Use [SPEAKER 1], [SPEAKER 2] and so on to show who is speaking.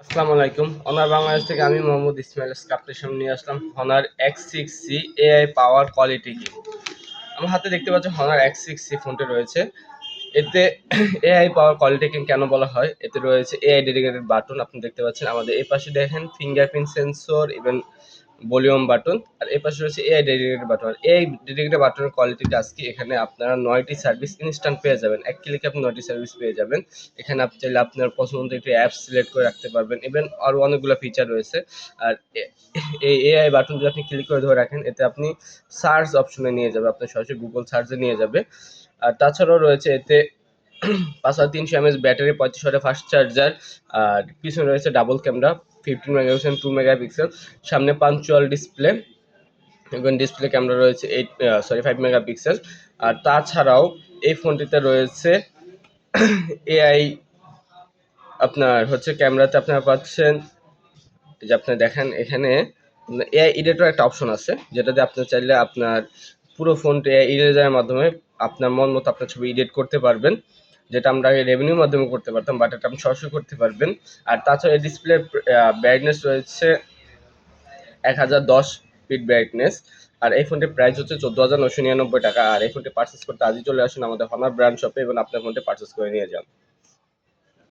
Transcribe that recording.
[SPEAKER 1] আসসালামু আলাইকুম। অনার বাংলাদেশ থেকে আমি মোহাম্মদ ইসমাইল আপনার সামনে নিয়ে আসলাম Honor X6C AI power quality কি। আমার হাতে দেখতে পাচ্ছেন হনার X6C ফোনটি রয়েছে। এতে এআই পাওয়ার কোয়ালিটি কিং কেন বলা হয়, এতে রয়েছে এআই ডেডিকেটেড বাটন। আপনি দেখতে পাচ্ছেন আমাদের এই পাশে দেখেন fingerprint sensor, even volume button, আর এই পাশে রয়েছে এআই ডেডিকেটেড বাটন। আর এআই ডেডিকেটেড বাটনের কোয়ালিটিটা আজকে এখানে আপনারা 9টি সার্ভিস ইনস্ট্যান্ট পেয়ে যাবেন। এক ক্লিকে আপনি 9টি সার্ভিস পেয়ে যাবেন। এখানে আপনি চাইলে আপনার পছন্দ একটি অ্যাপ সিলেক্ট করে রাখতে পারবেন, ইভেন আরও অনেকগুলো ফিচার রয়েছে। আর এই এআই বাটন যদি আপনি ক্লিক করে ধরে রাখেন, এতে আপনি সার্চ অপশনে নিয়ে যাবে, আপনার সরাসরি গুগল সার্চে নিয়ে যাবে। আর তাছাড়াও রয়েছে এতে 5300 mAh ব্যাটারি, 35 ওয়াটের ফাস্ট চার্জার, আর পিছনে রয়েছে ডাবল ক্যামেরা, 15 মেগাপিক্সেল, 2 মেগাপিক্সেল, সামনে পাঞ্চুয়াল ডিসপ্লে, এবং ডিসপ্লে ক্যামেরা রয়েছে 5 মেগাপিক্সেল। আর তাছাড়াও এই ফোনটিতে রয়েছে এআই, আপনার হচ্ছে ক্যামেরাতে আপনারা পাচ্ছেন যে আপনারা দেখেন এখানে এআই এডিটর একটা অপশন আছে, যেটাতে আপনি চাইলে আপনার পুরো ফোনটি এআই ইরেজারের মাধ্যমে আপনার মন মতো আপনার ছবি এডিট করতে পারবেন, যেটা আমরা আগে রেভিনিউর মাধ্যমে করতে পারতাম, বাট এটা আপনি সরাসরি করতে পারবেন। আর তাছাড়া এই ডিসপ্লে ব্রাইটনেস রয়েছে 1010 পিট ব্রাইটনেস। আর এই ফোনটির প্রাইস হচ্ছে 14,999 টাকা। আর এই ফোনটি পারচেস করতে আজই চলে আসুন আমাদের হনার ব্র্যান্ড শপে এবং আপনার ফোনটি পারচেস করে নিয়ে যান।